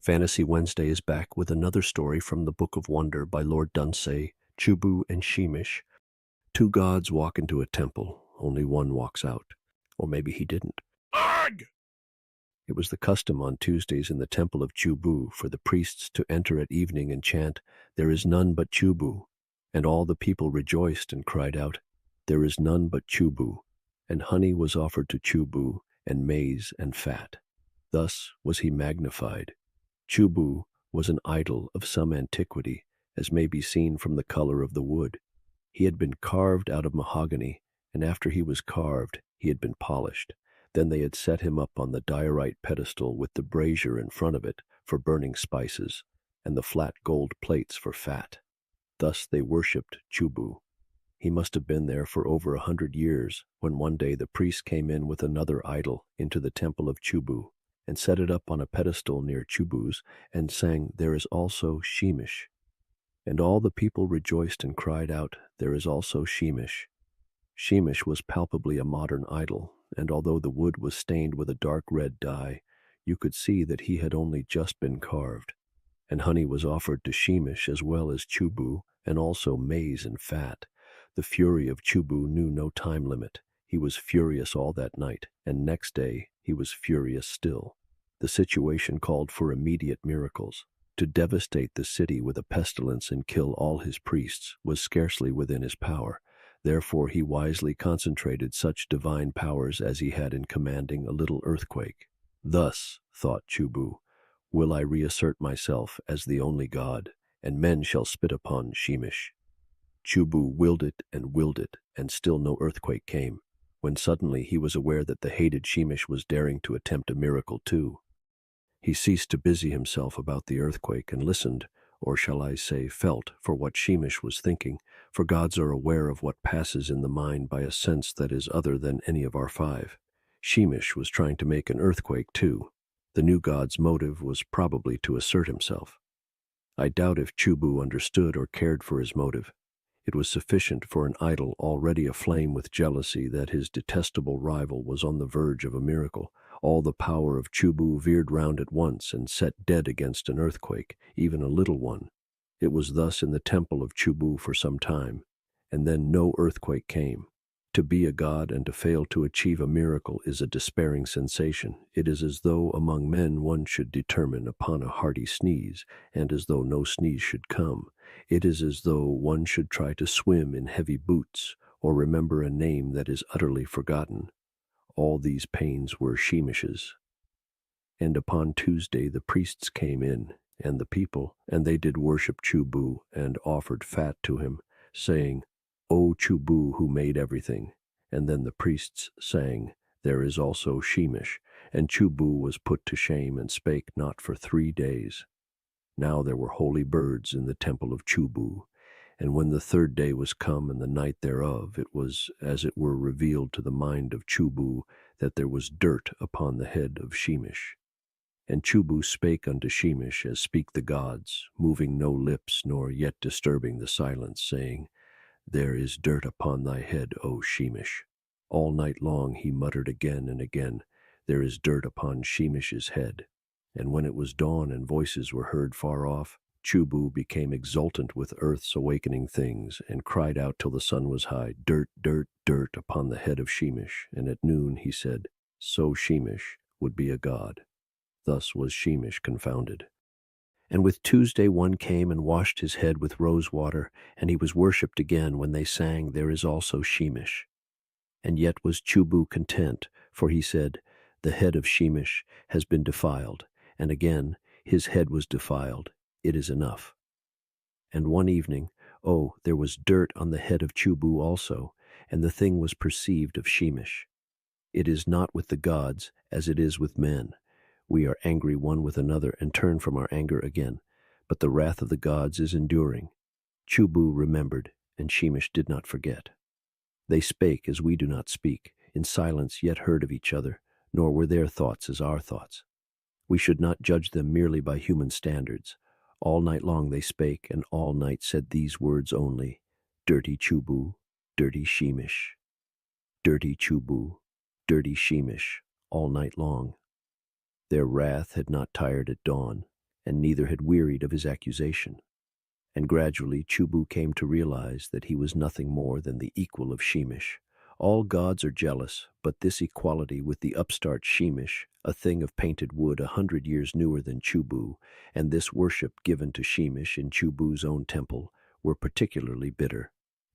Fantasy Wednesday is back with another story from the Book of Wonder by Lord Dunsany, CHU-BU and SHEEMISH. Two gods walk into a temple, only one walks out. Or maybe he didn't. Ugh! It was the custom on Tuesdays in the temple of CHU-BU for the priests to enter at evening and chant, "There is none but CHU-BU." And all the people rejoiced and cried out, "There is none but CHU-BU." And honey was offered to CHU-BU, and maize and fat. Thus was he magnified. CHU-BU was an idol of some antiquity, as may be seen from the color of the wood. He had been carved out of mahogany, and after he was carved, he had been polished. Then they had set him up on the diorite pedestal with the brazier in front of it for burning spices, and the flat gold plates for fat. Thus they worshipped CHU-BU. He must have been there for over 100 years, when one day the priest came in with another idol into the temple of CHU-BU, and set it up on a pedestal near CHU-BU's, and sang, "There is also SHEEMISH." And all the people rejoiced and cried out, "There is also SHEEMISH." SHEEMISH was palpably a modern idol, and although the wood was stained with a dark red dye, you could see that he had only just been carved. And honey was offered to SHEEMISH as well as CHU-BU, and also maize and fat. The fury of CHU-BU knew no time limit. He was furious all that night, and next day he was furious still. The situation called for immediate miracles. To devastate the city with a pestilence and kill all his priests was scarcely within his power. Therefore he wisely concentrated such divine powers as he had in commanding a little earthquake. Thus, thought CHU-BU, will I reassert myself as the only God, and men shall spit upon SHEEMISH. CHU-BU willed it, and still no earthquake came, when suddenly he was aware that the hated SHEEMISH was daring to attempt a miracle too. He ceased to busy himself about the earthquake and listened, or shall I say felt, for what SHEEMISH was thinking, for gods are aware of what passes in the mind by a sense that is other than any of our five. SHEEMISH was trying to make an earthquake too. The new god's motive was probably to assert himself. I doubt if CHU-BU understood or cared for his motive. It was sufficient for an idol already aflame with jealousy that his detestable rival was on the verge of a miracle. All the power of CHU-BU veered round at once and set dead against an earthquake, even a little one. It was thus in the temple of CHU-BU for some time, and then no earthquake came. To be a god and to fail to achieve a miracle is a despairing sensation. It is as though among men one should determine upon a hearty sneeze, and as though no sneeze should come. It is as though one should try to swim in heavy boots, or remember a name that is utterly forgotten. All these pains were SHEEMISH's. And upon Tuesday the priests came in, and the people, and they did worship CHU-BU, and offered fat to him, saying, "O CHU-BU who made everything." And then the priests sang, "There is also SHEEMISH." And CHU-BU was put to shame and spake not for 3 days. Now there were holy birds in the temple of CHU-BU, and when the 3rd day was come and the night thereof, it was as it were revealed to the mind of CHU-BU that there was dirt upon the head of SHEEMISH. And CHU-BU spake unto SHEEMISH as speak the gods, moving no lips nor yet disturbing the silence, saying, "There is dirt upon thy head, O SHEEMISH." All night long he muttered again and again, "There is dirt upon SHEEMISH's head." And when it was dawn and voices were heard far off, CHU-BU became exultant with earth's awakening things, and cried out till the sun was high, "Dirt, dirt, dirt upon the head of SHEEMISH." And at noon he said, "So SHEEMISH would be a god." Thus was SHEEMISH confounded. And with Tuesday one came and washed his head with rose water, and he was worshipped again when they sang, "There is also SHEEMISH." And yet was CHU-BU content, for he said, "The head of SHEEMISH has been defiled," and again, "His head was defiled. It is enough." And one evening, there was dirt on the head of CHU-BU also, and the thing was perceived of SHEEMISH. It is not with the gods as it is with men. We are angry one with another and turn from our anger again, but the wrath of the gods is enduring. CHU-BU remembered, and SHEEMISH did not forget. They spake as we do not speak, in silence yet heard of each other, nor were their thoughts as our thoughts. We should not judge them merely by human standards. All night long they spake, and all night said these words only, "Dirty CHU-BU, dirty SHEEMISH." Dirty CHU-BU, dirty SHEEMISH, all night long. Their wrath had not tired at dawn, and neither had wearied of his accusation. And gradually CHU-BU came to realize that he was nothing more than the equal of Sheemish. All gods are jealous, but this equality with the upstart Sheemish, a thing of painted wood 100 years newer than CHU-BU, and this worship given to Sheemish in CHU-BU's own temple, were particularly bitter.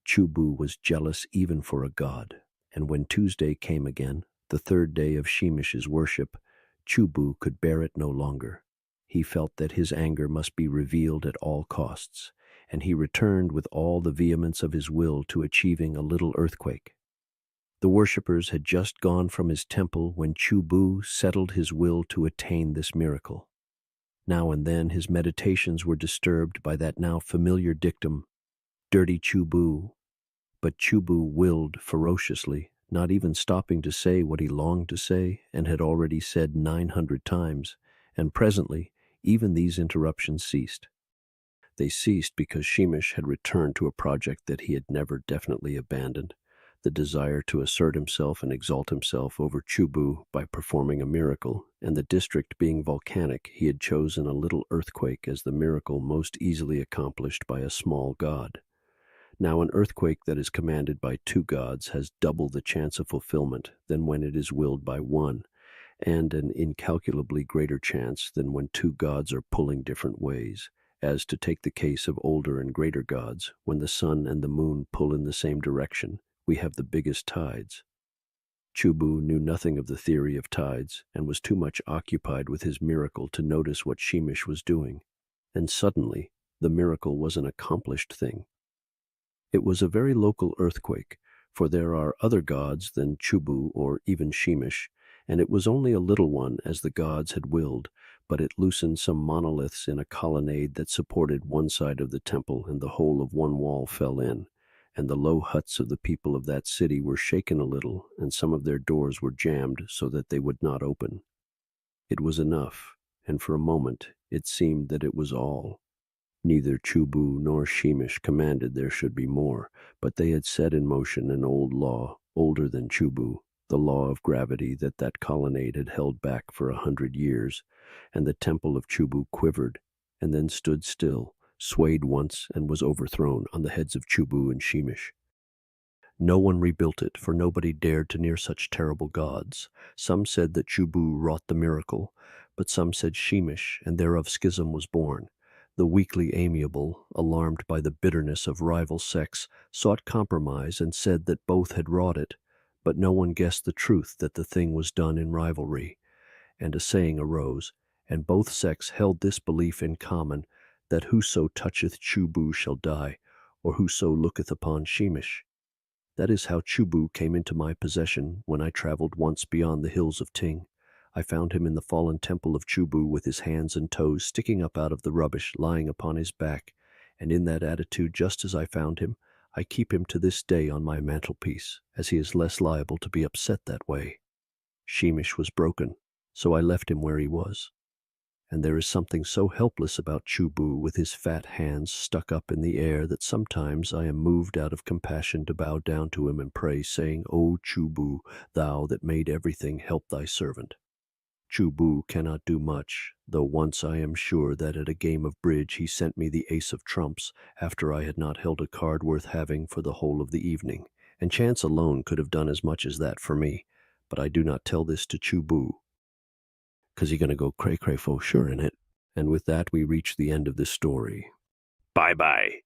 CHU-BU was jealous even for a god, and when Tuesday came again, the third day of Sheemish's worship, CHU-BU could bear it no longer. He felt that his anger must be revealed at all costs, and he returned with all the vehemence of his will to achieving a little earthquake. The worshippers had just gone from his temple when CHU-BU settled his will to attain this miracle. Now and then his meditations were disturbed by that now familiar dictum, "Dirty CHU-BU," but CHU-BU willed ferociously, not even stopping to say what he longed to say and had already said 900 times, and presently even these interruptions ceased. They ceased because Sheemish had returned to a project that he had never definitely abandoned, the desire to assert himself and exalt himself over CHU-BU by performing a miracle, and the district being volcanic, he had chosen a little earthquake as the miracle most easily accomplished by a small god. Now an earthquake that is commanded by two gods has double the chance of fulfillment than when it is willed by one, and an incalculably greater chance than when two gods are pulling different ways, as to take the case of older and greater gods, when the sun and the moon pull in the same direction, we have the biggest tides. CHU-BU knew nothing of the theory of tides, and was too much occupied with his miracle to notice what Sheemish was doing, and suddenly the miracle was an accomplished thing. It was a very local earthquake, for there are other gods than CHU-BU or even Sheemish, and it was only a little one as the gods had willed, but it loosened some monoliths in a colonnade that supported one side of the temple, and the whole of one wall fell in, and the low huts of the people of that city were shaken a little, and some of their doors were jammed so that they would not open. It was enough, and for a moment it seemed that it was all. Neither CHU-BU nor Sheemish commanded there should be more, but they had set in motion an old law, older than CHU-BU, the law of gravity that colonnade had held back for 100 years, and the temple of CHU-BU quivered, and then stood still, swayed once, and was overthrown on the heads of CHU-BU and Sheemish. No one rebuilt it, for nobody dared to near such terrible gods. Some said that CHU-BU wrought the miracle, but some said Sheemish, and thereof schism was born. The weakly amiable, alarmed by the bitterness of rival sects, sought compromise and said that both had wrought it, but no one guessed the truth that the thing was done in rivalry. And a saying arose, and both sects held this belief in common, that whoso toucheth CHU-BU shall die, or whoso looketh upon Sheemish. That is how CHU-BU came into my possession when I traveled once beyond the hills of Ting. I found him in the fallen temple of CHU-BU with his hands and toes sticking up out of the rubbish, lying upon his back, and in that attitude, just as I found him, I keep him to this day on my mantelpiece, as he is less liable to be upset that way. Sheemish was broken, so I left him where he was. And there is something so helpless about CHU-BU with his fat hands stuck up in the air that sometimes I am moved out of compassion to bow down to him and pray, saying, "O CHU-BU, thou that made everything, help thy servant." CHU-BU cannot do much, though once I am sure that at a game of bridge he sent me the ace of trumps after I had not held a card worth having for the whole of the evening, and chance alone could have done as much as that for me. But I do not tell this to CHU-BU, 'cause he gonna go cray-cray for sure in it. And with that we reach the end of this story. Bye-bye.